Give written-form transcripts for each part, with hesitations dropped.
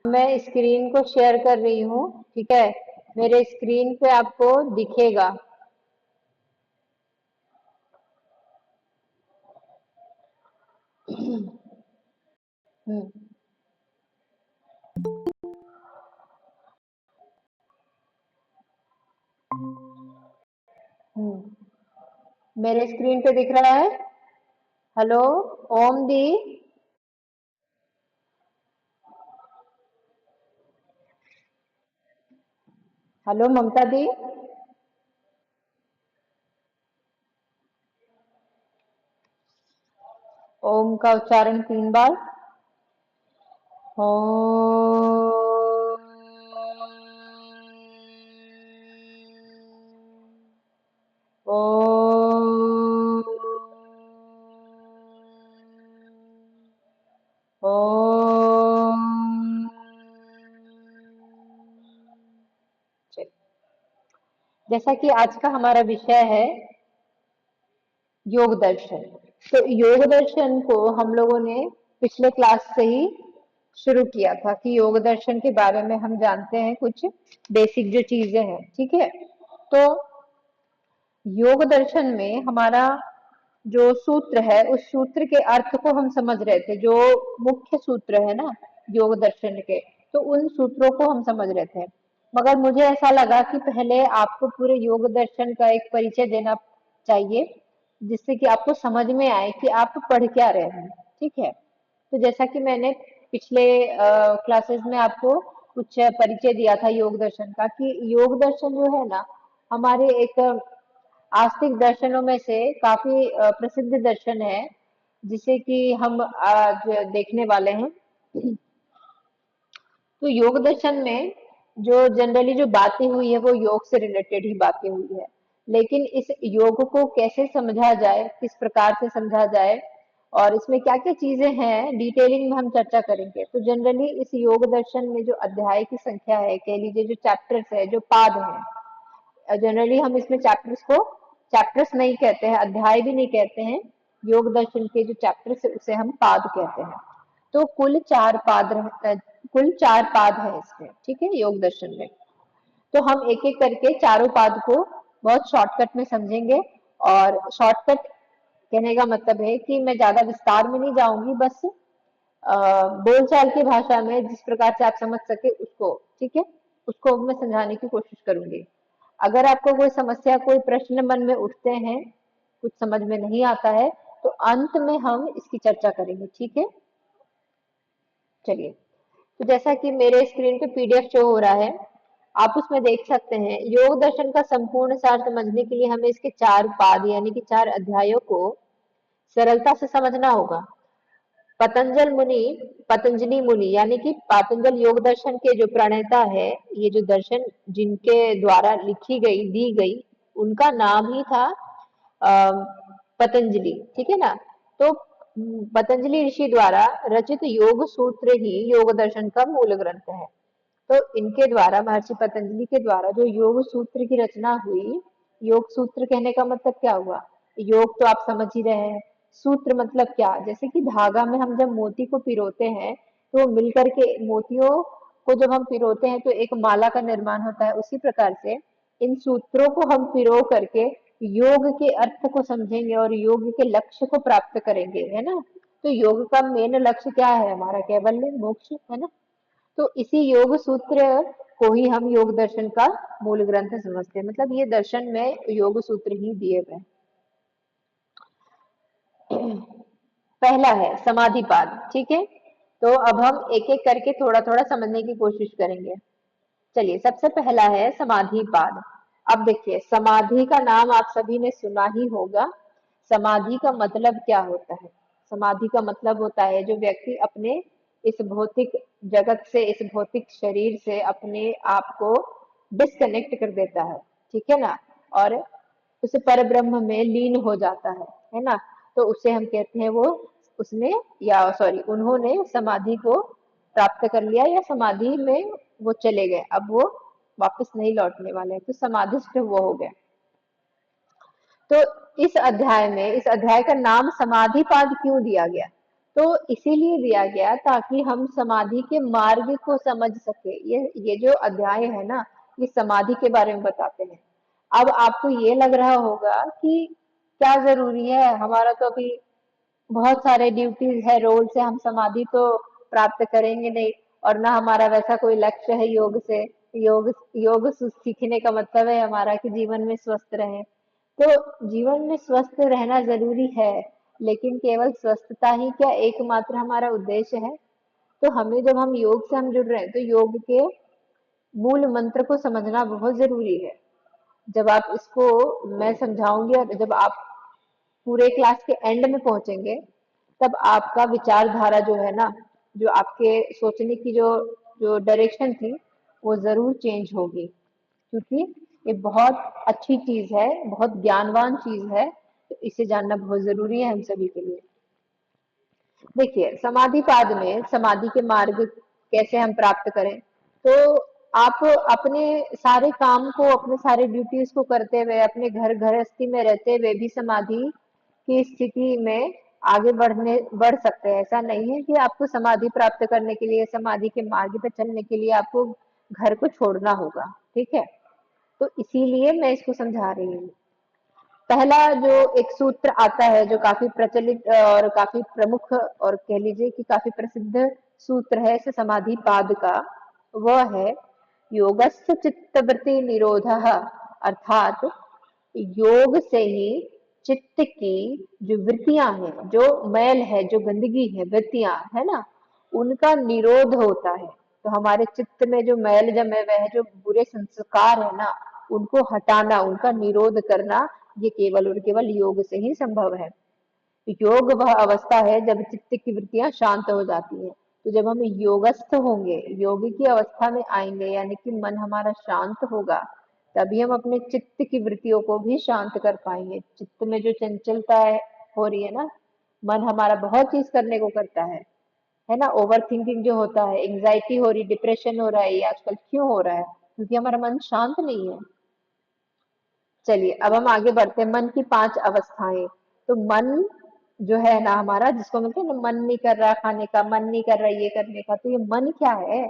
मैं स्क्रीन को शेयर कर रही हूँ, ठीक है। मेरे स्क्रीन पे आपको दिखेगा। हम्म। मेरे स्क्रीन पे दिख रहा है। हेलो। ओम दी। हेलो ममता दी। ओम का उच्चारण 3 बार। ओम। ओम। चलिए, जैसा कि आज का हमारा विषय है योग दर्शन। तो योग दर्शन को हम लोगों ने पिछले क्लास से ही शुरू किया था कि योग दर्शन के बारे में हम जानते हैं कुछ बेसिक जो चीजें हैं, ठीक है। तो योग दर्शन में हमारा जो सूत्र है उस सूत्र के अर्थ को हम समझ रहे थे, जो मुख्य सूत्र है ना योग दर्शन के, तो उन सूत्रों को हम समझ रहे थे। मगर मुझे ऐसा लगा कि पहले आपको पूरे योग दर्शन का एक परिचय देना चाहिए, जिससे कि आपको समझ में आए कि आप पढ़ क्या रहे हैं, ठीक है। तो जैसा कि मैंने पिछले क्लासेस में आपको कुछ परिचय दिया था योग दर्शन का, कि योग दर्शन जो है ना हमारे एक आस्तिक दर्शनों में से काफी प्रसिद्ध दर्शन है, जिसे कि हम आज देखने वाले हैं। तो योग दर्शन में जो जनरली जो बातें हुई है वो योग से रिलेटेड ही बातें हुई है, लेकिन इस योग को कैसे समझा जाए, किस प्रकार से समझा जाए और इसमें क्या क्या चीजें हैं, डिटेलिंग में हम चर्चा करेंगे। तो जनरली इस योग दर्शन में जो अध्याय की संख्या है, कह लीजिए जो चैप्टर्स है, जो पाद है, जनरली हम इसमें चैप्टर्स को चैप्टर्स नहीं कहते हैं, अध्याय भी नहीं कहते हैं। योग दर्शन के जो चैप्टर्स है उसे हम पाद कहते हैं। तो कुल 4 पाद है इसमें, ठीक है, योग दर्शन में। तो हम एक एक करके चारों पाद को बहुत शॉर्टकट में समझेंगे। और शॉर्टकट कहने का मतलब है कि मैं ज्यादा विस्तार में नहीं जाऊंगी, बस बोलचाल की भाषा में जिस प्रकार से आप समझ सके उसको, ठीक है, उसको मैं समझाने की कोशिश करूंगी। अगर आपको कोई समस्या, कोई प्रश्न मन में उठते हैं, कुछ समझ में नहीं आता है, तो अंत में हम इसकी चर्चा करेंगे, ठीक है। चलिए, तो जैसा कि मेरे स्क्रीन पे पीडीएफ शो हो रहा है, आप उसमें देख सकते हैं। योग दर्शन का संपूर्ण सार समझने के लिए हमें इसके 4 पाद यानी कि 4 अध्यायों को सरलता से समझना होगा। पतंजलि मुनि यानी कि पातंजल योग दर्शन के जो प्रणेता है, ये जो दर्शन जिनके द्वारा लिखी गई, दी गई, उनका नाम ही था पतंजलि, ठीक है ना। तो पतंजलि ऋषि द्वारा रचित योग सूत्र ही योग दर्शन का मूल ग्रंथ है। तो इनके द्वारा, महर्षि पतंजलि के द्वारा जो योग सूत्र की रचना हुई, योग सूत्र कहने का मतलब क्या हुआ, योग तो आप समझ ही रहे हैं। सूत्र मतलब क्या, जैसे कि धागा में हम जब मोती को पिरोते हैं तो मिलकर के मोतियों को जब हम पिरोते हैं तो एक माला का निर्माण होता है, उसी प्रकार से इन सूत्रों को हम पिरो करके योग के अर्थ को समझेंगे और योग के लक्ष्य को प्राप्त करेंगे, है ना। तो योग का मेन लक्ष्य क्या है, हमारा कैवल्य मोक्ष, है ना। तो इसी योग सूत्र को ही हम योग दर्शन का मूल ग्रंथ समझते हैं, मतलब ये दर्शन में योग सूत्र ही दिए गए। पहला है समाधिपाद, ठीक है। तो अब हम एक एक करके थोड़ा थोड़ा समझने की कोशिश करेंगे। चलिए, सबसे पहला है समाधिपाद। अब देखिए, समाधि का नाम आप सभी ने सुना ही होगा। समाधि का मतलब क्या होता है, समाधि का मतलब होता है जो व्यक्ति अपने इस भौतिक जगत से, इस भौतिक शरीर से अपने आप को डिस्कनेक्ट कर देता है, ठीक है ना, और उस पर ब्रह्म में लीन हो जाता है ना। तो उसे हम कहते हैं वो, उसने या सॉरी उन्होंने समाधि को प्राप्त कर लिया, या समाधि में वो चले गए, अब वो वापस नहीं लौटने वाले हैं, तो समाधिस्थ वो हो गए। तो इस अध्याय में, इस अध्याय का नाम समाधिपाद क्यों दिया गया, तो इसीलिए दिया गया ताकि हम समाधि के मार्ग को समझ सके। ये जो अध्याय है ना, ये समाधि के बारे में बताते हैं। अब आपको ये लग रहा होगा कि क्या जरूरी है, हमारा तो अभी बहुत सारे ड्यूटीज है, रोल से हम समाधि तो प्राप्त करेंगे नहीं, और ना हमारा वैसा कोई लक्ष्य है योग से। योग योग सीखने का मतलब है हमारा कि जीवन में स्वस्थ रहे। तो जीवन में स्वस्थ रहना जरूरी है, लेकिन केवल स्वस्थता ही क्या एकमात्र हमारा उद्देश्य है? तो हमें, जब हम योग से हम जुड़ रहे हैं, तो योग के मूल मंत्र को समझना बहुत जरूरी है। जब आप इसको, मैं समझाऊंगी, और जब आप पूरे क्लास के एंड में पहुंचेंगे, तब आपका विचारधारा जो है ना, जो आपके सोचने की जो जो डायरेक्शन थी, वो जरूर चेंज होगी। क्योंकि ये बहुत अच्छी चीज है, बहुत ज्ञानवान चीज है, तो इसे जानना बहुत जरूरी है हम सभी के लिए। देखिए, समाधि पाद में समाधि के मार्ग कैसे हम प्राप्त करें, तो आप अपने सारे काम को, अपने सारे ड्यूटीज को करते हुए, अपने घर गृहस्थी में रहते हुए भी समाधि की स्थिति में आगे बढ़ सकते हैं। ऐसा नहीं है कि आपको समाधि प्राप्त करने के लिए, समाधि के मार्ग पे चलने के लिए आपको घर को छोड़ना होगा। ठीक है, तो इसीलिए मैं इसको समझा रही हूँ। पहला जो एक सूत्र आता है, जो काफी प्रचलित और काफी प्रमुख, और कह लीजिए कि काफी प्रसिद्ध सूत्र है इस समाधि पाद का, वह है योगस्य चित्तवृत्ति निरोधः। अर्थात योग से ही चित्त की जो वृत्तियां हैं, जो मैल है, जो गंदगी है, वृत्तियां है ना, उनका निरोध होता है। तो हमारे चित्त में जो मैल जमे हुए है, जो बुरे संस्कार है ना, उनको हटाना, उनका निरोध करना, ये केवल और केवल योग से ही संभव है। योग वह अवस्था है जब चित्त की वृत्तियां शांत हो जाती है। तो जब हम योगस्थ होंगे, योगी की अवस्था में आएंगे, यानी कि मन हमारा शांत होगा, तभी हम अपने चित्त की वृत्तियों को भी शांत कर पाएंगे। चित्त में जो चंचलता हो रही है ना, मन हमारा बहुत चीज करने को करता है ना, ओवर थिंकिंग जो होता है, एंग्जाइटी हो रही, डिप्रेशन हो रहा है, ये आजकल क्यों हो रहा है? क्योंकि हमारा मन शांत नहीं है। चलिए, अब हम आगे बढ़ते हैं। मन की 5 अवस्थाएं। तो मन जो है ना हमारा, जिसको मिलते हैं ना, मन नहीं कर रहा खाने का, मन नहीं कर रहा ये करने का, तो ये मन क्या है?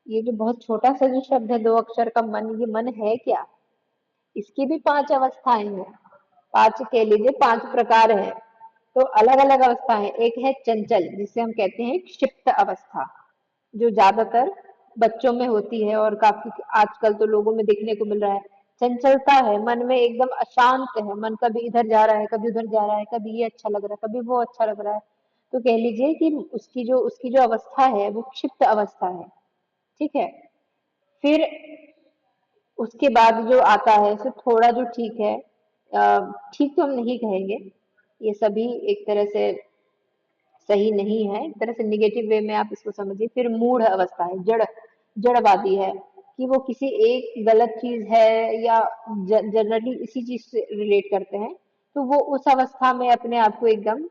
ये जो बहुत छोटा सा जो शब्द है, 2 अक्षर का मन, ये मन है क्या? इसकी भी 5 अवस्थाएं हैं। 5 कह लीजिए, 5 प्रकार हैं। तो अलग अलग अवस्था है। एक है चंचल, जिसे हम कहते हैं क्षिप्त अवस्था, जो ज्यादातर बच्चों में होती है और काफी आजकल तो लोगों में देखने को मिल रहा है। चंचलता है, मन में एकदम अशांत है, मन कभी इधर जा रहा है, कभी उधर जा रहा है, कभी ये अच्छा लग रहा है, कभी वो अच्छा लग रहा है। तो कह लीजिए कि उसकी जो अवस्था है, वो क्षिप्त अवस्था है। ठीक है। फिर उसके बाद जो आता है, सो थोड़ा जो ठीक है, ठीक तो हम नहीं कहेंगे, ये सभी एक तरह से सही नहीं है, एक तरह से निगेटिव वे में आप इसको समझिए। फिर मूढ़ अवस्था है, जड़वादी है, कि वो किसी एक गलत चीज है, या जनरली इसी चीज से रिलेट करते हैं, तो वो उस अवस्था में अपने आप को एकदम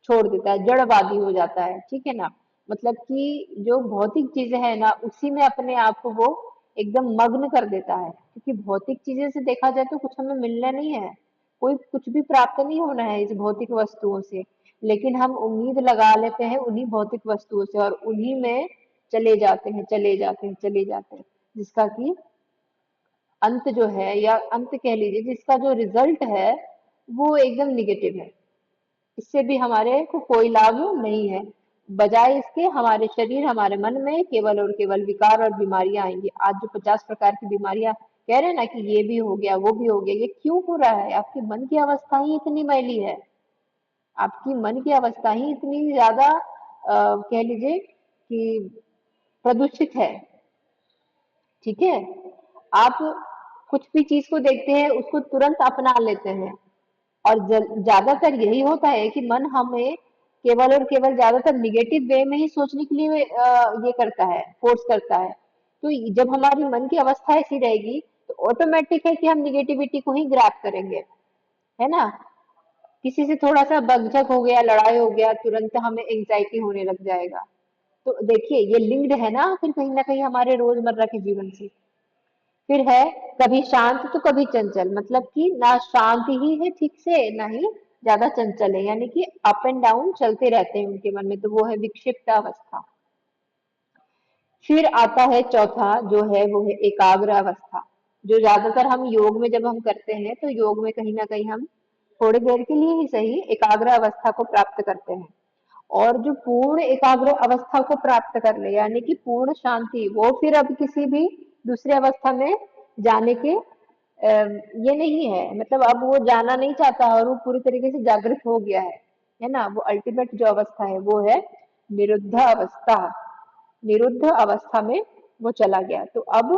छोड़ देता है, जड़वादी हो जाता है। ठीक है ना, मतलब कि जो भौतिक चीजें हैं ना, उसी में अपने आप को वो एकदम मग्न कर देता है। क्योंकि भौतिक चीजें से देखा जाए तो कुछ हमें मिलना नहीं है, कोई कुछ भी प्राप्त नहीं होना है इस भौतिक वस्तुओं से, लेकिन हम उम्मीद लगा लेते हैं उन्हीं भौतिक वस्तुओं से, और उन्हीं में चले जाते हैं, चले जाते हैं, चले जाते हैं, जिसका कि अंत जो है, या अंत कह लीजिए, जिसका जो रिजल्ट है, वो एकदम निगेटिव है। इससे भी हमारे को कोई लाभ नहीं है। बजाय इसके हमारे शरीर, हमारे मन में केवल और केवल विकार और बीमारियां आएंगी। आज जो 50 प्रकार की बीमारियां कह रहे हैं ना, कि ये भी हो गया, वो भी हो गया, ये क्यों हो रहा है? आपके मन की अवस्था ही इतनी मैली है, आपकी मन की अवस्था ही इतनी ज्यादा कह लीजिए कि प्रदूषित है। ठीक है, आप कुछ भी चीज को देखते हैं, उसको तुरंत अपना लेते हैं, और ज्यादातर यही होता है कि मन हमें केवल और केवल ज्यादातर निगेटिव वे में ही सोचने के लिए ये करता है, फोर्स करता है। तो जब हमारी मन की अवस्था ऐसी रहेगी, तो ऑटोमेटिक है कि हम निगेटिविटी को ही ग्रैब करेंगे, है ना। किसी से थोड़ा सा बकझक हो गया, लड़ाई हो गया, तुरंत हमें एंग्जाइटी होने लग जाएगा। तो देखिए, ये लिंक्ड है ना कहीं हमारे रोजमर्रा के जीवन से। फिर है कभी शांत तो कभी चंचल, मतलब कि ना शांत ही है ठीक से, ना ही ज्यादा चंचल है, यानी कि अप एंड डाउन चलते रहते हैं उनके मन में, तो वो है विक्षिप्त अवस्था। फिर आता है चौथा, जो है वो है एकाग्र अवस्था। जो ज्यादातर हम योग में जब हम करते हैं, तो योग में कहीं ना कहीं हम थोड़ी देर के लिए ही सही एकाग्र अवस्था को प्राप्त करते हैं। और जो पूर्ण एकाग्र अवस्था को प्राप्त कर ले, यानी कि पूर्ण शांति, वो फिर अब किसी भी दूसरी अवस्था में जाने के ये नहीं है, मतलब अब वो जाना नहीं चाहता और वो पूरी तरीके से जागृत हो गया है ना। वो अल्टीमेट जो अवस्था है वो है निरुद्ध अवस्था। निरुद्ध अवस्था में वो चला गया, तो अब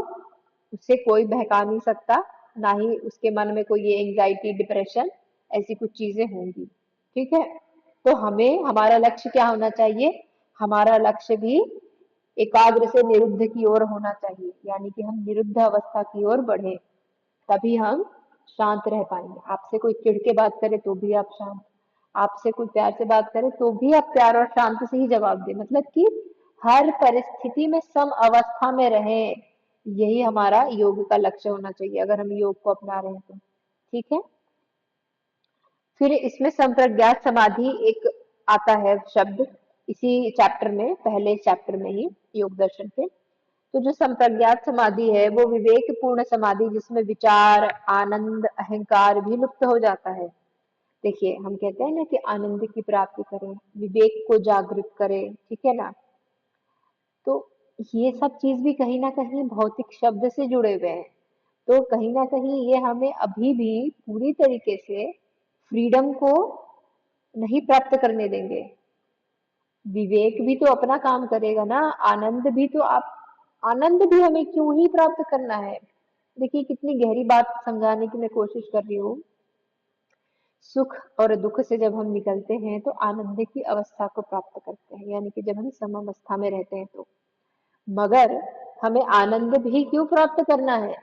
उसे कोई बहका नहीं सकता, ना ही उसके मन में कोई ये एंजाइटी, डिप्रेशन, ऐसी कुछ चीजें होंगी। ठीक है, तो हमें हमारा लक्ष्य क्या होना चाहिए? हमारा लक्ष्य भी एकाग्र से निरुद्ध की ओर होना चाहिए, यानी कि हम निरुद्ध अवस्था की ओर बढ़े, तभी हम शांत रह पाएंगे। आपसे कोई चिढ़ के बात करे तो भी आप शांत, आपसे कोई प्यार से बात करे तो भी आप प्यार और शांत से ही जवाब दें, मतलब कि हर परिस्थिति में सम अवस्था में रहें। यही हमारा योग का लक्ष्य होना चाहिए, अगर हम योग को अपना रहे हैं तो। ठीक है, फिर इसमें संप्रज्ञात समाधि एक आता है शब्द, इसी चैप्टर में, पहले चैप्टर में ही, योग दर्शन के। तो जो संप्रज्ञात समाधि है वो विवेक पूर्ण समाधि, जिसमें विचार, आनंद, अहंकार भी लुप्त हो जाता है। देखिए, हम कहते हैं ना कि आनंद की प्राप्ति करें, विवेक को जागृत करें, ठीक है ना। तो ये सब चीज भी कहीं ना कहीं भौतिक शब्द से जुड़े हुए हैं, तो कहीं ना कहीं ये हमें अभी भी पूरी तरीके से फ्रीडम को नहीं प्राप्त करने देंगे। विवेक भी तो अपना काम करेगा ना, आनंद भी तो आप, आनंद भी हमें क्यों ही प्राप्त करना है। देखिए, कितनी गहरी बात समझाने की मैं कोशिश कर रही हूँ। सुख और दुख से जब हम निकलते हैं तो आनंद की अवस्था को प्राप्त करते हैं, यानी कि जब हम समावस्था में रहते हैं तो। मगर हमें आनंद भी क्यों प्राप्त करना है?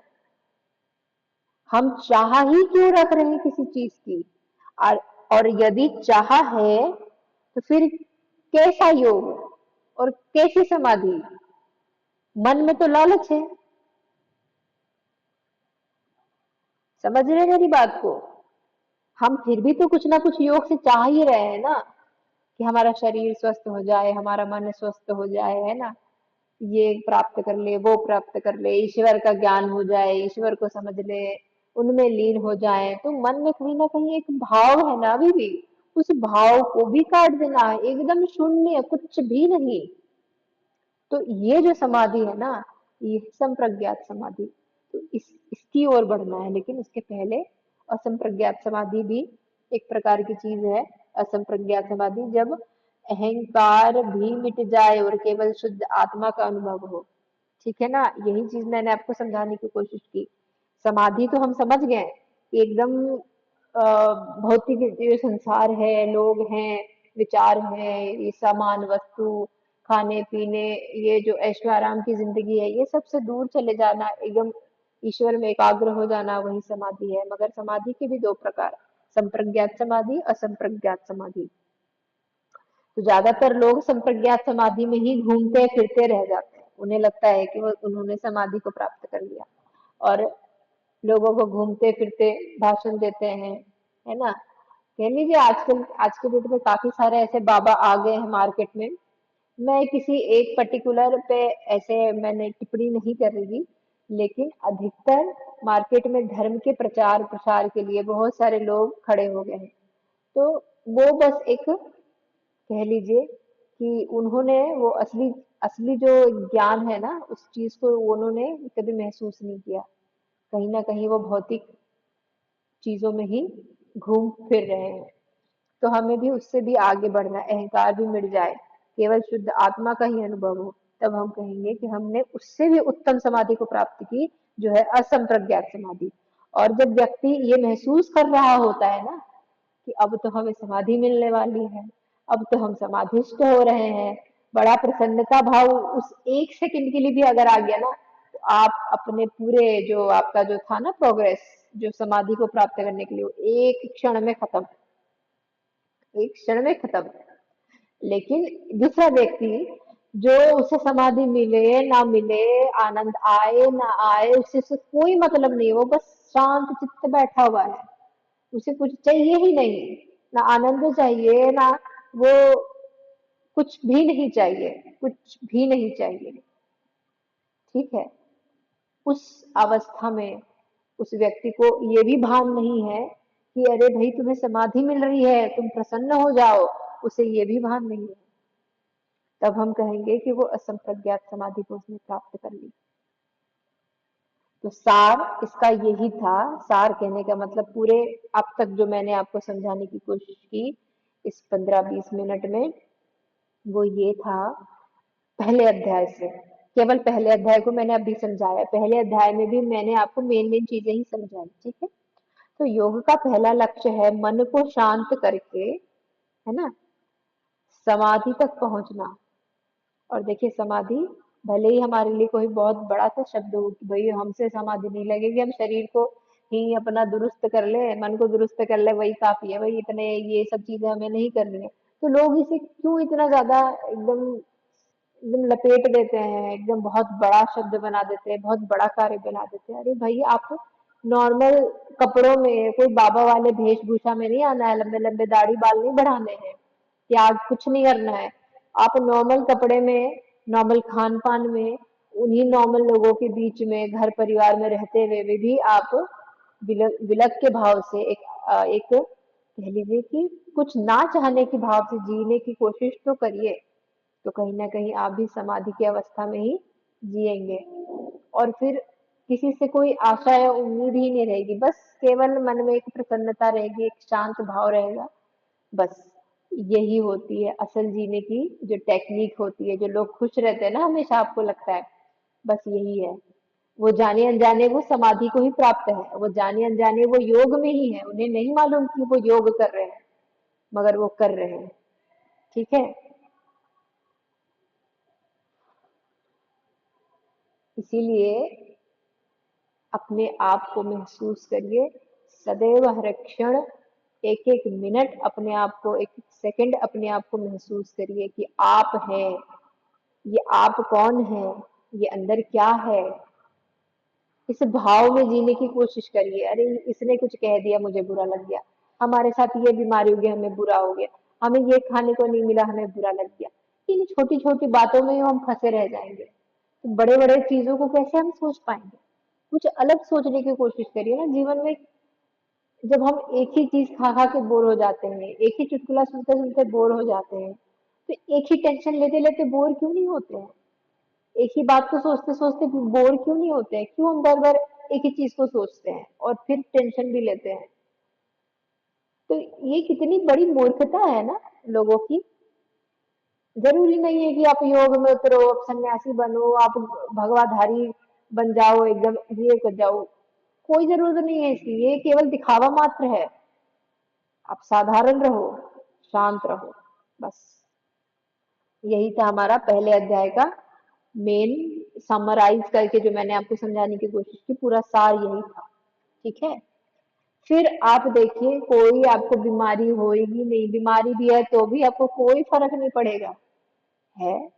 हम चाह ही क्यों रख रहे हैं किसी चीज की? और, और यदि चाह है तो फिर कैसा योग और कैसी समाधि? मन में तो लालच है, समझ रहे हैं मेरी बात को? हम फिर भी तो कुछ ना कुछ योग से चाह ही रहे हैं ना, कि हमारा शरीर स्वस्थ हो जाए, हमारा मन स्वस्थ हो जाए, है ना, ये प्राप्त कर ले, वो प्राप्त कर ले, ईश्वर का ज्ञान हो जाए, ईश्वर को समझ ले, उनमें लीन हो जाए। तो मन में कहीं ना कहीं एक भाव है ना अभी भी, उस भाव को भी काट देना है, एकदम शून्य, कुछ भी नहीं। तो ये जो समाधि है ना, ये संप्रज्ञात समाधि, तो इसकी ओर बढ़ना है। लेकिन उसके पहले असंप्रज्ञात समाधि भी एक प्रकार की चीज है। असंप्रज्ञात समाधि, जब अहंकार भी मिट जाए और केवल शुद्ध आत्मा का अनुभव हो। ठीक है ना, यही चीज मैंने आपको समझाने की कोशिश की। समाधि तो हम समझ गए कि एकदम भौतिक जो संसार है, लोग हैं, विचार है, ये सामान, वस्तु, खाने पीने, ये जो ऐशो आराम की जिंदगी है, ये सबसे दूर चले जाना, एकदम ईश्वर में एकाग्र हो जाना, वही समाधि है। मगर समाधि के भी दो प्रकार, संप्रज्ञात समाधि, असंप्रज्ञात समाधि। तो ज्यादातर लोग संप्रज्ञात समाधि में ही घूमते फिरते रह जाते हैं, उन्हें लगता है कि वो उन्होंने समाधि को प्राप्त कर लिया, और लोगों को घूमते फिरते भाषण देते हैं, है ना। कह लीजिए, आजकल आज के डेट में काफी सारे ऐसे बाबा आ गए हैं मार्केट में। मैं किसी एक पर्टिकुलर पे ऐसे मैंने टिप्पणी नहीं कर रही, लेकिन अधिकतर मार्केट में धर्म के प्रचार प्रसार के लिए बहुत सारे लोग खड़े हो गए हैं। तो वो बस एक, कह लीजिए कि उन्होंने वो असली असली जो ज्ञान है ना, उस चीज को उन्होंने कभी महसूस नहीं किया। कहीं ना कहीं वो भौतिक चीजों में ही घूम फिर रहे हैं। तो हमें भी उससे भी आगे बढ़ना है, अहंकार भी मिट जाए, केवल शुद्ध आत्मा का ही अनुभव हो, तब हम कहेंगे कि हमने उससे भी उत्तम समाधि को प्राप्त की, जो है असंप्रज्ञात समाधि। और जब व्यक्ति ये महसूस कर रहा होता है ना कि अब तो हमें समाधि मिलने वाली है, अब तो हम समाधिस्थ हो रहे हैं, बड़ा प्रसन्नता भाव उस एक सेकंड के लिए भी अगर आ गया ना, तो आप अपने पूरे जो आपका जो था ना प्रोग्रेस, जो समाधि को प्राप्त करने के लिए, वो एक क्षण में खत्म, एक क्षण में खत्म। लेकिन दूसरा व्यक्ति, जो उसे समाधि मिले ना मिले, आनंद आए ना आए, उससे कोई मतलब नहीं, वो बस शांत चित्त बैठा हुआ है, उसे कुछ चाहिए ही नहीं, ना आनंद चाहिए, ना वो, कुछ भी नहीं चाहिए, कुछ भी नहीं चाहिए। ठीक है। उस अवस्था में उस व्यक्ति को ये भी भान नहीं है कि अरे भाई तुम्हें समाधि मिल रही है, तुम प्रसन्न हो जाओ, उसे ये भी भान नहीं है। तब हम कहेंगे कि वो असंप्रज्ञात समाधि को उसने प्राप्त कर ली। तो सार इसका यही था। सार कहने का मतलब पूरे अब तक जो मैंने आपको समझाने की कोशिश की इस 15-20 मिनट में, वो ये था। पहले अध्याय से, केवल पहले अध्याय को मैंने अभी समझाया, पहले अध्याय में भी मैंने आपको मेन मेन चीजें ही समझाई। ठीक है। तो योग का पहला लक्ष्य है मन को शांत करके, है ना, समाधि तक पहुंचना। और देखिए समाधि भले ही हमारे लिए कोई बहुत बड़ा सा शब्द हो कि भाई हमसे समाधि नहीं लगेगी, हम शरीर को ही अपना दुरुस्त कर ले, मन को दुरुस्त कर ले, वही काफी है भाई, इतने ये सब चीजें हमें नहीं करनी है। तो लोग इसे क्यों इतना ज्यादा एकदम एकदम लपेट देते हैं, एकदम बहुत बड़ा शब्द बना देते हैं, बहुत बड़ा कार्य बना देते हैं। अरे भाई आप नॉर्मल कपड़ों में, कोई बाबा वाले वेशभूषा में नहीं आना है, लंबे लंबे दाढ़ी बाल नहीं बढ़ाने हैं, त्याग कुछ नहीं करना है। आप नॉर्मल कपड़े में, नॉर्मल खान पान में, उन्हीं नॉर्मल लोगों के बीच में, घर परिवार में रहते हुए भी आप विलक के भाव से एक कह लीजिए कि कुछ ना चाहने के भाव से जीने की कोशिश तो करिए। तो कहीं ना कहीं आप भी समाधि की अवस्था में ही जिएंगे। और फिर किसी से कोई आशा या उम्मीद ही नहीं रहेगी, बस केवल मन में एक प्रसन्नता रहेगी, एक शांत भाव रहेगा। बस यही होती है असल जीने की जो टेक्निक होती है। जो लोग खुश रहते हैं ना हमेशा, आपको लगता है, बस यही है। वो जाने अनजाने वो समाधि को ही प्राप्त है, वो जाने अनजाने वो योग में ही है, उन्हें नहीं मालूम कि वो योग कर रहे हैं, मगर वो कर रहे हैं। ठीक है। इसीलिए अपने आप को महसूस करिए, सदैव हर क्षण, एक एक मिनट अपने आप को, एक एक सेकंड अपने आप को महसूस करिए कि आप हैं। ये आप कौन है, ये अंदर क्या है, इस भाव में जीने की कोशिश करिए। अरे इसने कुछ कह दिया, मुझे बुरा लग गया, हमारे साथ ये बीमारी हो गई, हमें बुरा हो गया, हमें ये खाने को नहीं मिला, हमें बुरा लग गया। इन छोटी छोटी बातों में हम फंसे रह जाएंगे, तो बड़े बड़े चीजों को कैसे हम सोच पाएंगे। कुछ अलग सोचने की कोशिश करिए ना जीवन में। जब हम एक ही चीज खा खा के बोर हो जाते हैं, एक ही चुटकुला सुनते सुनते बोर हो जाते हैं, तो एक ही टेंशन लेते लेते बोर क्यों नहीं होते हैं? एक ही बात को सोचते सोचते बोर क्यों नहीं होते हैं? क्यों हम बार बार एक ही चीज को सोचते हैं और फिर टेंशन भी लेते हैं? तो ये कितनी बड़ी मूर्खता है ना लोगों की। जरूरी नहीं है कि आप योग में उतरो, आप सन्यासी बनो, आप भगवाधारी बन जाओ, एकदम ये कर जाओ। कोई जरूरत नहीं है इसकी, ये केवल दिखावा मात्र है। आप साधारण रहो, शांत रहो, बस। यही था हमारा पहले अध्याय का मेन, समराइज करके जो मैंने आपको समझाने की कोशिश की, पूरा सार यही था। ठीक है। फिर आप देखिए, कोई आपको बीमारी होएगी नहीं, बीमारी भी है तो भी आपको कोई फर्क नहीं पड़ेगा, है,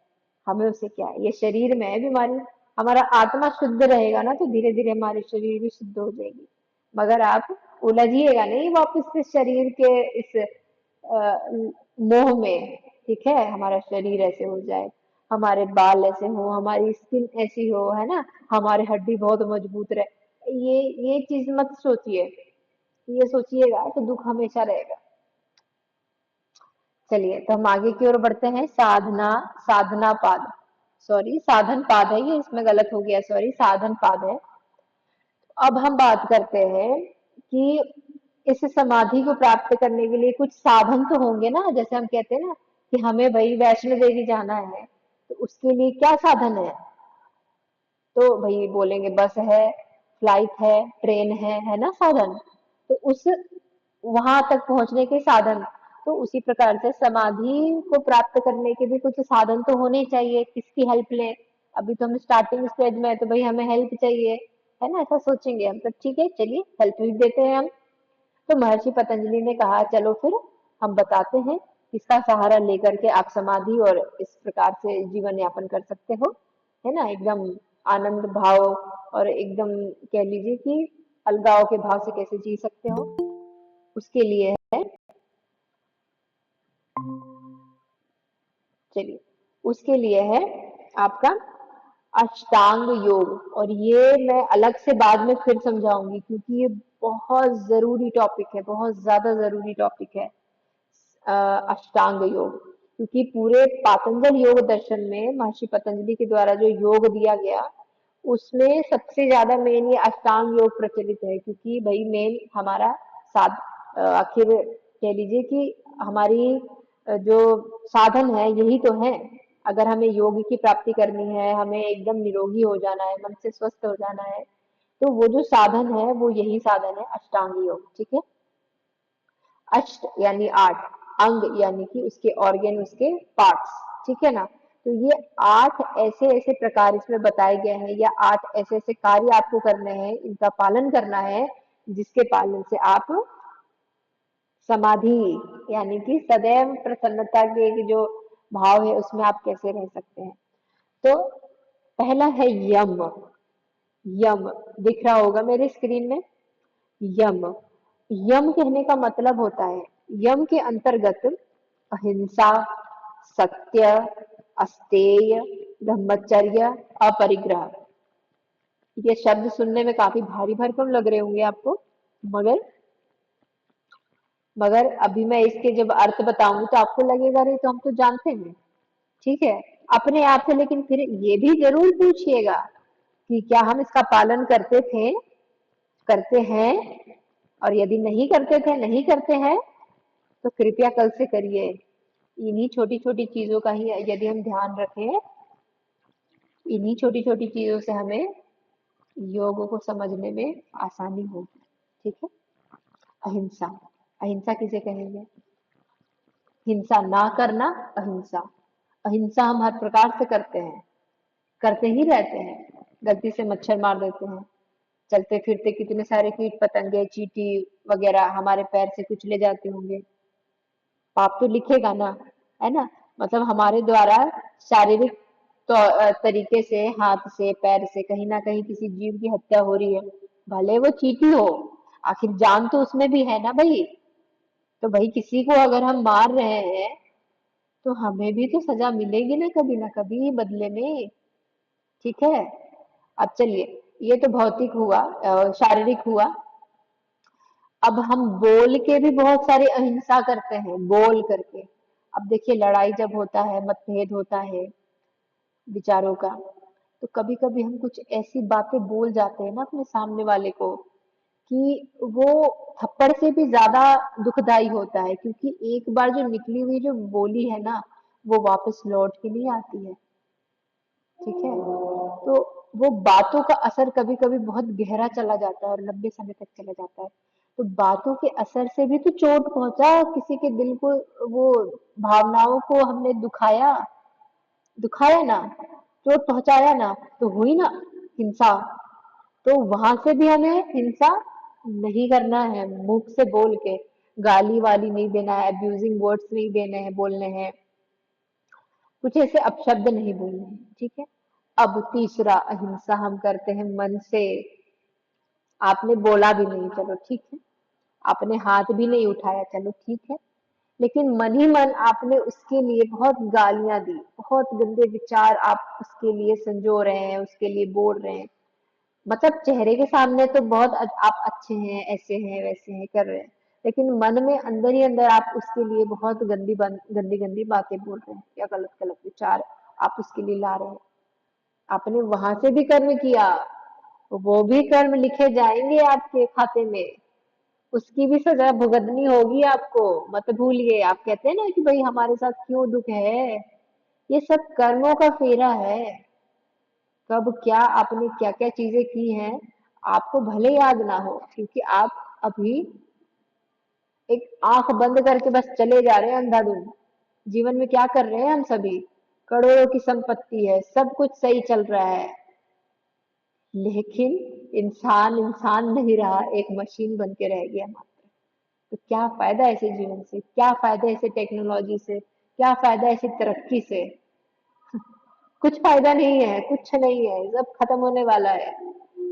हमें उससे क्या है, ये शरीर में है बीमारी। हमारा आत्मा शुद्ध रहेगा ना, तो धीरे धीरे हमारी शरीर भी शुद्ध हो जाएगी। मगर आप उलझिएगा नहीं वापस से शरीर के इस मोह में। ठीक है। हमारा शरीर ऐसे हो जाए, हमारे बाल ऐसे हो, हमारी स्किन ऐसी हो, है ना, हमारे हड्डी बहुत मजबूत रहे, ये चीज मत सोचिए। ये सोचिएगा तो दुख हमेशा रहेगा। चलिए तो हम आगे की ओर बढ़ते हैं। साधना, साधना पाद, सॉरी साधन पाद है ये, इसमें गलत हो गया, सॉरी, साधन पाद है। अब हम बात करते हैं कि इस समाधि को प्राप्त करने के लिए कुछ साधन तो होंगे ना। जैसे हम कहते हैं ना कि हमें भाई वैष्णो देवी जाना है, तो उसके लिए क्या साधन है? तो भाई बोलेंगे बस है, फ्लाइट है, ट्रेन है ना साधन। तो उस वहां तक पहुंचने के साधन, तो उसी प्रकार से समाधि को प्राप्त करने के भी कुछ साधन तो होने चाहिए। किसकी हेल्प लें? अभी तो हम स्टार्टिंग स्टेज में है, तो भाई हमें हेल्प चाहिए, है ना, ऐसा सोचेंगे हम। तो ठीक है, चलिए हेल्प भी देते हैं हम। तो महर्षि पतंजलि ने कहा चलो फिर हम बताते हैं किसका सहारा लेकर के आप समाधि और इस प्रकार से जीवन यापन कर सकते हो, है ना, एकदम आनंद भाव और एकदम कह लीजिए कि अलगाव के भाव से कैसे जी सकते हो। उसके लिए है चलिए, उसके लिए है आपका अष्टांग योग, और ये मैं अलग से बाद में फिर समझाऊंगी क्योंकि ये बहुत जरूरी टॉपिक है, बहुत ज्यादा जरूरी टॉपिक है अष्टांग योग। क्योंकि पूरे पातंजल योग दर्शन में महर्षि पतंजलि के द्वारा जो योग दिया गया उसमें सबसे ज्यादा मेन ये अष्टांग योग प्रचलित है, क्योंकि भाई मेन हमारा आखिर कह लीजिए कि हमारी जो साधन है यही तो है। अगर हमें योग की प्राप्ति करनी है, हमें एकदम निरोगी हो जाना है, मन से स्वस्थ हो जाना है, तो वो जो साधन है वो यही साधन है अष्टांग योग। ठीक है, अष्ट यानी आठ, अंग यानी कि उसके ऑर्गन, उसके पार्ट्स, ठीक है ना। तो ये आठ ऐसे ऐसे प्रकार इसमें बताए गए हैं, या आठ ऐसे ऐसे कार्य आपको करने हैं, इनका पालन करना है, जिसके पालन से आप समाधि यानी कि सदैव प्रसन्नता के एक जो भाव है उसमें आप कैसे रह सकते हैं। तो पहला है यम। यम दिख रहा होगा मेरे स्क्रीन में, यम। यम कहने का मतलब होता है, यम के अंतर्गत अहिंसा, सत्य, अस्तेय, ब्रह्मचर्य, अपरिग्रह। ये शब्द सुनने में काफी भारी भरकम लग रहे होंगे आपको, मगर मगर अभी मैं इसके जब अर्थ बताऊंगी तो आपको लगेगा अरे तो हम तो जानते हैं, ठीक है, अपने आप से। लेकिन फिर ये भी जरूर पूछिएगा कि क्या हम इसका पालन करते थे, करते हैं, और यदि नहीं करते थे, नहीं करते हैं, तो कृपया कल से करिए। इन्हीं छोटी छोटी चीजों का ही यदि हम ध्यान रखें, इन्हीं छोटी छोटी चीजों से हमें योग को समझने में आसानी होगी। ठीक है, अहिंसा। अहिंसा किसे कहेंगे? हिंसा ना करना, अहिंसा। अहिंसा हम हर प्रकार से करते हैं, करते ही रहते हैं। गलती से मच्छर मार देते हैं, चलते फिरते कितने सारे कीट पतंगे, चींटी वगैरह हमारे पैर से कुचले जाते होंगे, पाप तो लिखेगा ना, है ना। मतलब हमारे द्वारा शारीरिक तरीके से, हाथ से, पैर से कहीं ना कहीं किसी जीव की हत्या हो रही है, भले वो चींटी हो, आखिर जान तो उसमें भी है ना भाई। तो भाई किसी को अगर हम मार रहे हैं तो हमें भी तो सजा मिलेगी ना कभी बदले में। ठीक है, अब चलिए, ये तो भौतिक हुआ, शारीरिक हुआ। अब हम बोल के भी बहुत सारी अहिंसा करते हैं, बोल करके। अब देखिए, लड़ाई जब होता है, मतभेद होता है विचारों का, तो कभी कभी हम कुछ ऐसी बातें बोल जाते हैं ना अपने सामने वाले को कि वो थप्पड़ से भी ज्यादा दुखदाई होता है, क्योंकि एक बार जो निकली हुई जो बोली है ना, वो वापस लौट के नहीं आती है। ठीक है, तो वो बातों का असर कभी कभी बहुत गहरा चला जाता है और लंबे समय तक चला जाता है। तो बातों के असर से भी तो चोट पहुंचा किसी के दिल को, वो भावनाओं को हमने दुखाया, दुखाया ना, चोट पहुंचाया ना, तो हुई ना हिंसा। तो वहां से भी हमें हिंसा नहीं करना है, मुख से बोल के गाली वाली नहीं देना है, अब्यूजिंग वर्ड्स नहीं देने हैं, बोलने हैं, कुछ ऐसे अपशब्द नहीं बोलने हैं। ठीक है, अब तीसरा अहिंसा हम करते हैं मन से। आपने बोला भी नहीं, चलो ठीक है, आपने हाथ भी नहीं उठाया, चलो ठीक है, लेकिन मन ही मन आपने उसके लिए बहुत गालियां दी, बहुत गंदे विचार आप उसके लिए संजो रहे हैं, उसके लिए बोल रहे हैं। मतलब चेहरे के सामने तो बहुत आप अच्छे हैं, ऐसे हैं, वैसे हैं कर रहे हैं, लेकिन मन में अंदर ही अंदर आप उसके लिए बहुत गंदी गंदी बातें बोल रहे हैं, या गलत गलत विचार आप उसके लिए ला रहे हैं। आपने वहां से भी कर्म किया, वो भी कर्म लिखे जाएंगे आपके खाते में, उसकी भी सजा भुगतनी होगी आपको, मत भूलिए। आप कहते हैं ना कि भाई हमारे साथ क्यों दुख है, ये सब कर्मों का फेरा है। कब क्या आपने क्या क्या चीजें की हैं, आपको भले याद ना हो, क्योंकि आप अभी एक आंख बंद करके बस चले जा रहे हैं अंधाधुंध। जीवन में क्या कर रहे हैं हम सभी? करोड़ों की संपत्ति है, सब कुछ सही चल रहा है, लेकिन इंसान इंसान नहीं रहा, एक मशीन बन के रह गया मात्र। तो क्या फायदा ऐसे जीवन से, क्या फायदा ऐसे टेक्नोलॉजी से, क्या फायदा ऐसी तरक्की से? कुछ फायदा नहीं है, कुछ नहीं है, सब खत्म होने वाला है।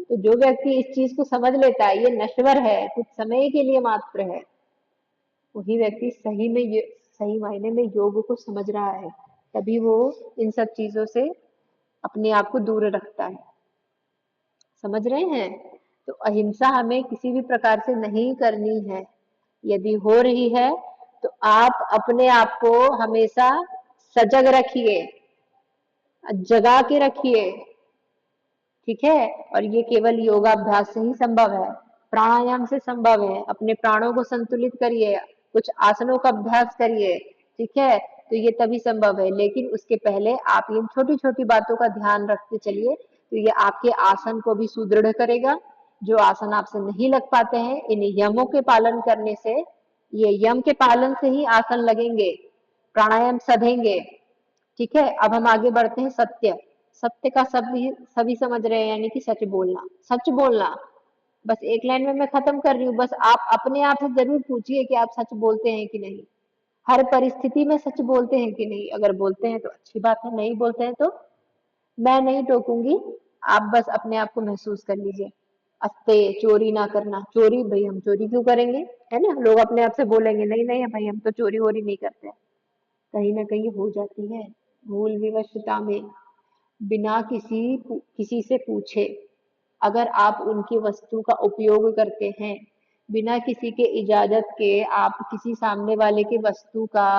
तो जो व्यक्ति इस चीज को समझ लेता है ये नश्वर है, कुछ समय के लिए मात्र है, वही व्यक्ति सही में, ये सही मायने में योग को समझ रहा है। तभी वो इन सब चीजों से अपने आप को दूर रखता है। समझ रहे हैं? तो अहिंसा हमें किसी भी प्रकार से नहीं करनी है। यदि हो रही है तो आप अपने आप को हमेशा सजग रखिए, जगा के रखिए। ठीक है? और ये केवल योगाभ्यास से ही संभव है, प्राणायाम से संभव है। अपने प्राणों को संतुलित करिए, कुछ आसनों का अभ्यास करिए। ठीक है? तो ये तभी संभव है, लेकिन उसके पहले आप इन छोटी छोटी बातों का ध्यान रखते चलिए। तो ये आपके आसन को भी सुदृढ़ करेगा। जो आसन आपसे नहीं लग पाते हैं, इन यमों के पालन करने से, ये यम के पालन से ही आसन लगेंगे, प्राणायाम सधेंगे। ठीक है? अब हम आगे बढ़ते हैं। सत्य, सत्य का सभी सभी समझ रहे हैं, यानी कि सच बोलना। सच बोलना, बस एक लाइन में मैं खत्म कर रही हूँ। बस आप अपने आप से जरूर पूछिए कि आप सच बोलते हैं कि नहीं। हर परिस्थिति में सच बोलते हैं कि नहीं। अगर बोलते हैं तो अच्छी बात है, नहीं बोलते हैं तो मैं नहीं टोकूंगी, आप बस अपने आप को महसूस कर लीजिए। अस्ते चोरी ना करना, चोरी भाई हम चोरी क्यों करेंगे, है ना? लोग अपने आप से बोलेंगे नहीं नहीं भाई हम तो चोरी वोरी नहीं करते। कहीं ना कहीं हो जाती है, भूल विवशता में, बिना किसी से पूछे। अगर आप उनकी वस्तु का उपयोग करते हैं, बिना किसी के इजाजत के आप किसी सामने वाले की वस्तु का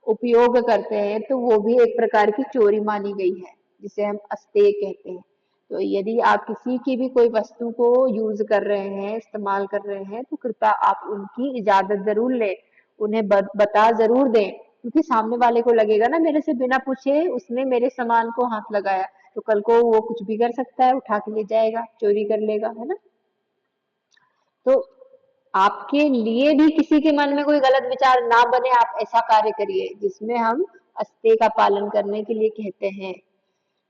उपयोग करते हैं, तो वो भी एक प्रकार की चोरी मानी गई है, जिसे हम अस्तेय कहते हैं। तो यदि आप किसी की भी कोई वस्तु को यूज कर रहे हैं, इस्तेमाल कर रहे हैं, तो कृपया आप उनकी इजाजत जरूर लें, उन्हें बता जरूर दें। क्योंकि सामने वाले को लगेगा ना, मेरे से बिना पूछे उसने मेरे सामान को हाथ लगाया, तो कल को वो कुछ भी कर सकता है, उठा के ले जाएगा, चोरी कर लेगा, है ना? तो आपके लिए भी किसी के मन में कोई गलत विचार ना बने, आप ऐसा कार्य करिए जिसमें हम अस्तेय का पालन करने के लिए कहते हैं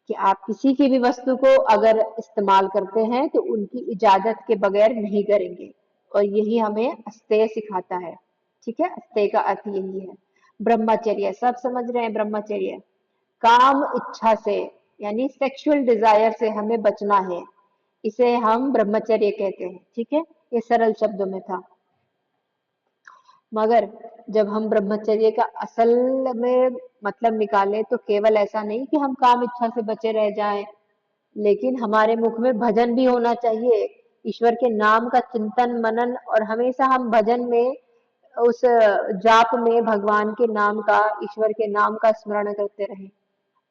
कि आप किसी की भी वस्तु को अगर इस्तेमाल करते हैं तो उनकी इजाजत के बगैर नहीं करेंगे। और यही हमें अस्तेय सिखाता है। ठीक है? अस्तेय का अर्थ यही है। ब्रह्मचर्य, सब समझ रहे हैं? ब्रह्मचर्य काम इच्छा से, यानी सेक्सुअल डिजायर से हमें बचना है, इसे हम ब्रह्मचर्य कहते हैं। ठीक है? ये सरल शब्दों में था। मगर जब हम ब्रह्मचर्य का असल में मतलब निकालें, तो केवल ऐसा नहीं कि हम काम इच्छा से बचे रह जाएं, लेकिन हमारे मुख में भजन भी होना चाहिए, ईश्वर के नाम का चिंतन मनन, और हमेशा हम भजन में, उस जाप में भगवान के नाम का, ईश्वर के नाम का स्मरण करते रहें।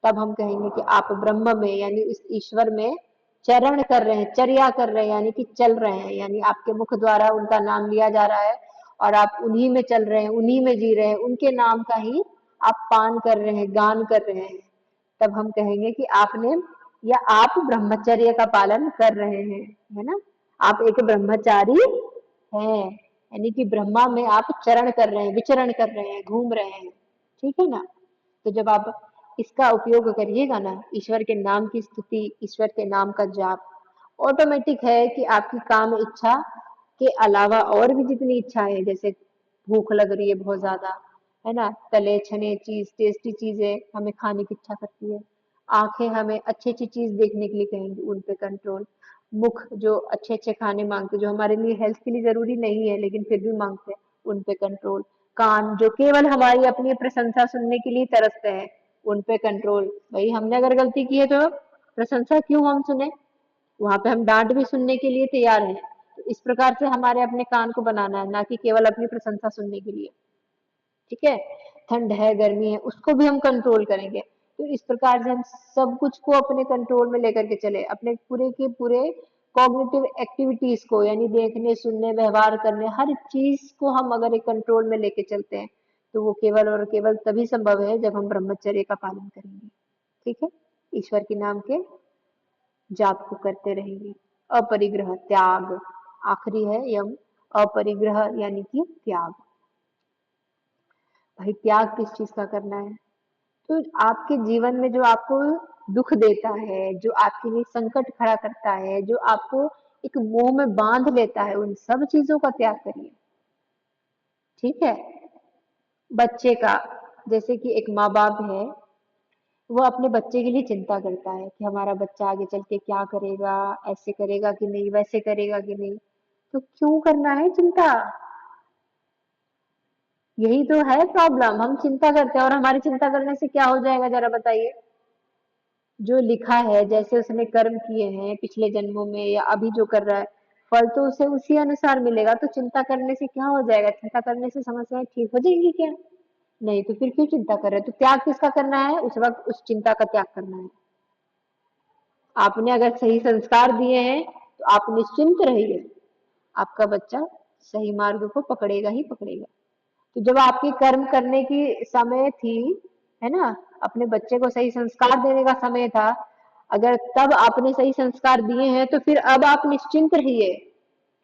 तब हम कहेंगे कि आप ब्रह्म में, यानी इस ईश्वर में चरण कर रहे हैं, चर्या कर रहे हैं, यानी कि चल रहे हैं, यानी आपके मुख द्वारा उनका नाम लिया जा रहा है और आप उन्हीं में चल रहे हैं, उन्हीं में जी रहे हैं, उनके नाम का ही आप पान कर रहे हैं, गान कर रहे हैं। तब हम कहेंगे कि आपने, या आप ब्रह्मचर्य का पालन कर रहे हैं, है ना? आप एक ब्रह्मचारी हैं, यानी कि ब्रह्मा में आप चरण कर रहे हैं, विचरण कर रहे हैं, घूम रहे हैं। ठीक है ना? तो जब आप इसका उपयोग करिएगा ना, ईश्वर के नाम की स्तुति, ईश्वर के नाम का जाप, ऑटोमेटिक है कि आपकी काम इच्छा के अलावा और भी जितनी इच्छाएं हैं, जैसे भूख लग रही है बहुत ज्यादा, है ना, तले छने चीज, टेस्टी चीजें हमें खाने की इच्छा करती है, आंखें हमें अच्छी अच्छी चीज देखने के लिए कहेंगी, उन पे कंट्रोल, मुख जो अच्छे अच्छे खाने मांगते, जो हमारे लिए हेल्थ के लिए जरूरी नहीं है लेकिन फिर भी मांगते हैं, उन पे कंट्रोल, कान जो केवल हमारी अपनी प्रशंसा सुनने के लिए तरसते हैं, उन पे कंट्रोल। भाई हमने अगर गलती की है तो प्रशंसा क्यों हम सुने, वहां पे हम डांट भी सुनने के लिए तैयार हैं। तो इस प्रकार से हमारे अपने कान को बनाना है, ना कि केवल अपनी प्रशंसा सुनने के लिए। ठीक है? ठंड है, गर्मी है, उसको भी हम कंट्रोल करेंगे। तो इस प्रकार से हम सब कुछ को अपने कंट्रोल में लेकर के चले, अपने पूरे के पूरे कॉग्निटिव एक्टिविटीज को, यानी देखने सुनने व्यवहार करने हर चीज को हम अगर एक कंट्रोल में लेके चलते हैं, तो वो केवल और केवल तभी संभव है जब हम ब्रह्मचर्य का पालन करेंगे। ठीक है? ईश्वर के नाम के जाप को करते रहेंगे। अपरिग्रह, त्याग, आखिरी है यम, अपरिग्रह यानी कि त्याग। भाई त्याग किस चीज का करना है? तो आपके जीवन में जो आपको दुख देता है, जो आपके लिए संकट खड़ा करता है, जो आपको एक मोह में बांध लेता है, उन सब चीजों का त्याग करिए। ठीक है? बच्चे का, जैसे कि एक माँ बाप है, वो अपने बच्चे के लिए चिंता करता है कि हमारा बच्चा आगे चल के क्या करेगा, ऐसे करेगा कि नहीं, वैसे करेगा कि नहीं। तो क्यों करना है चिंता? यही तो है प्रॉब्लम, हम चिंता करते हैं और हमारी चिंता करने से क्या हो जाएगा जरा बताइए। जो लिखा है, जैसे उसने कर्म किए हैं पिछले जन्मों में या अभी जो कर रहा है, फल तो उसे उसी अनुसार मिलेगा। तो चिंता करने से क्या हो जाएगा? चिंता करने से समस्याएं ठीक हो जाएंगी क्या? नहीं, तो फिर क्यों चिंता कर रहे हैं? तो त्याग किसका करना है? उस वक्त उस चिंता का त्याग करना है। आपने अगर सही संस्कार दिए हैं तो आप निश्चिंत रहिए, आपका बच्चा सही मार्ग को पकड़ेगा ही पकड़ेगा। तो जब आपकी कर्म करने की समय थी, है ना, अपने बच्चे को सही संस्कार देने का समय था, अगर तब आपने सही संस्कार दिए हैं तो फिर अब आप निश्चिंत रहिए,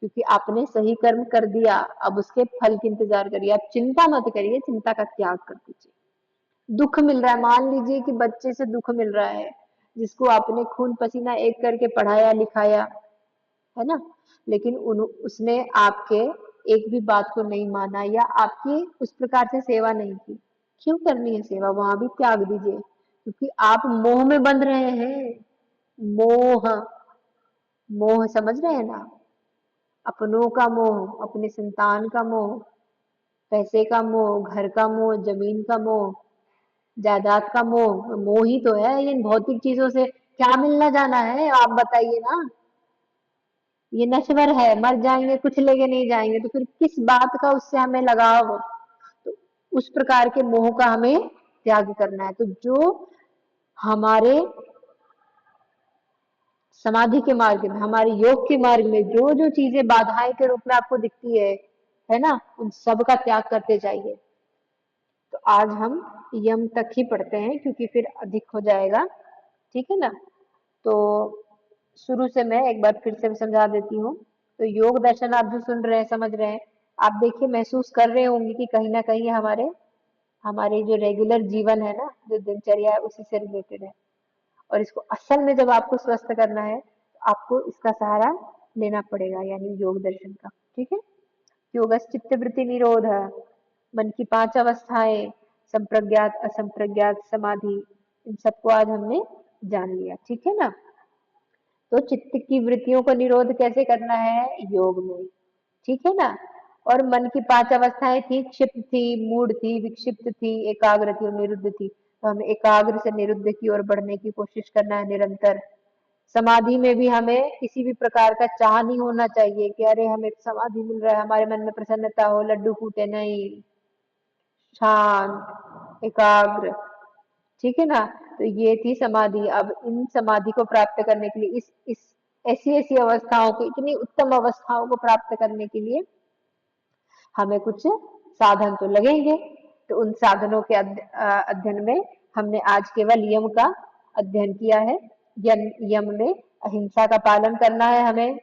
क्योंकि आपने सही कर्म कर दिया। अब उसके फल की इंतजार करिए, आप चिंता मत करिए, चिंता का त्याग कर दीजिए। दुख मिल रहा है, मान लीजिए कि बच्चे से दुख मिल रहा है, जिसको आपने खून पसीना एक करके पढ़ाया लिखाया, है ना, लेकिन उसने आपके एक भी बात को नहीं माना या आपकी उस प्रकार से सेवा नहीं की। क्यों करनी है सेवा? वहां भी त्याग दीजिए, क्योंकि आप मोह में बंध रहे हैं। मोह, मोह समझ रहे हैं ना? अपनों का मोह, अपनी संतान का मोह, पैसे का मोह, घर का मोह, जमीन का मोह, जायदाद का मोह। मोह ही तो है। इन भौतिक चीजों से क्या मिलना जाना है, आप बताइए ना। ये नश्वर है, मर जाएंगे, कुछ लेके नहीं जाएंगे, तो फिर किस बात का उससे हमें लगाव? तो उस प्रकार के मोह का हमें त्याग करना है। तो जो हमारे समाधि के मार्ग में, हमारे योग के मार्ग में जो जो चीजें बाधाएं के रूप में आपको दिखती है ना, उन सब का त्याग करते जाइए। तो आज हम यम तक ही पढ़ते हैं, क्योंकि फिर अधिक हो जाएगा, ठीक है ना। तो शुरू से मैं एक बार फिर से समझा देती हूँ। तो योग दर्शन आप जो सुन रहे हैं, समझ रहे हैं, आप देखिए, महसूस कर रहे होंगे कि कहीं ना कहीं हमारे हमारे जो रेगुलर जीवन है ना, जो दिनचर्या है, उसी से रिलेटेड है। और इसको असल में जब आपको स्वस्थ करना है तो आपको इसका सहारा लेना पड़ेगा, यानी योग दर्शन का। ठीक है। योगस चित्त वृत्ति निरोध, मन की 5 अवस्थाएं, संप्रज्ञात, असंप्रज्ञात, समाधि, इन सबको आज हमने जान लिया। ठीक है ना। तो चित्त की वृत्तियों को निरोध कैसे करना है? योग में। ठीक है ना। और मन की 5 अवस्थाएं थी, क्षिप्त थी, मूढ़ थी, विक्षिप्त थी, एकाग्र थी और निरुद्ध थी। तो हमें एकाग्र से निरुद्ध की ओर बढ़ने की कोशिश करना है निरंतर। समाधि में भी हमें किसी भी प्रकार का चाह नहीं होना चाहिए कि अरे हमें समाधि मिल रहा है, हमारे मन में प्रसन्नता हो, लड्डू फूटे, नहीं। शांत, एकाग्र। ठीक है ना। तो ये थी समाधि। अब इन समाधि को प्राप्त करने के लिए, इस ऐसी ऐसी अवस्थाओं को, इतनी उत्तम अवस्थाओं को प्राप्त करने के लिए हमें कुछ साधन तो लगेंगे। तो उन साधनों के अध्ययन में हमने आज केवल यम का अध्ययन किया है। यम में अहिंसा का पालन करना है हमें,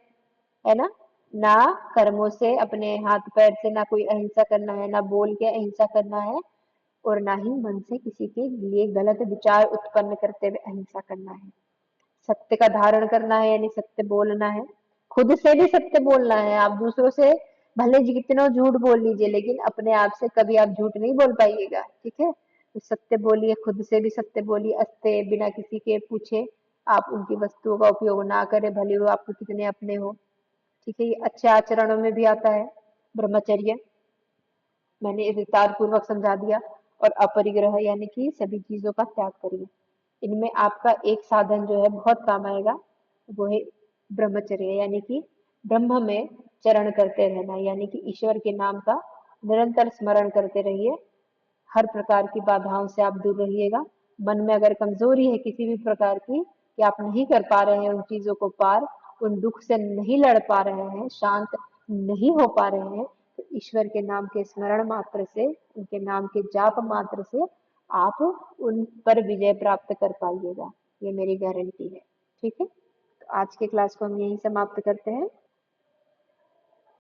है ना। ना कर्मों से, अपने हाथ पैर से ना कोई अहिंसा करना है, ना बोल के अहिंसा करना है, और ना ही मन से किसी के लिए गलत विचार उत्पन्न करते हुए अहिंसा करना है। सत्य का धारण करना है, यानी सत्य बोलना है। खुद से भी सत्य बोलना है। आप दूसरों से भले कितना झूठ बोल लीजिए, लेकिन अपने आप से कभी आप झूठ नहीं बोल पाइएगा। ठीक है। तो सत्य बोलिए, खुद से भी सत्य बोलिए, अस्ते बिना किसी के पूछे आप उनकी वस्तुओं का उपयोग ना करें, भले वो आपको कितने अपने हो। ठीक है। ये अच्छे आचरणों में भी आता है ब्रह्मचर्य, मैंने विस्तार पूर्वक समझा दिया। और अपरिग्रह, यानी कि सभी चीजों का त्याग करिए। इनमें आपका एक साधन जो है बहुत काम आएगा, वो है ब्रह्मचर्य, यानी कि ब्रह्म में चरण करते रहना, यानी कि ईश्वर के नाम का निरंतर स्मरण करते रहिए। हर प्रकार की बाधाओं से आप दूर रहिएगा। मन में अगर कमजोरी है किसी भी प्रकार की, कि आप नहीं कर पा रहे हैं उन चीजों को पार, उन दुख से नहीं लड़ पा रहे हैं, शांत नहीं हो पा रहे हैं, तो ईश्वर के नाम के स्मरण मात्र से, उनके नाम के जाप मात्र से आप उन पर विजय प्राप्त कर पाइएगा। ये मेरी गारंटी है। ठीक है। तो आज के क्लास को हम यहीं समाप्त करते हैं।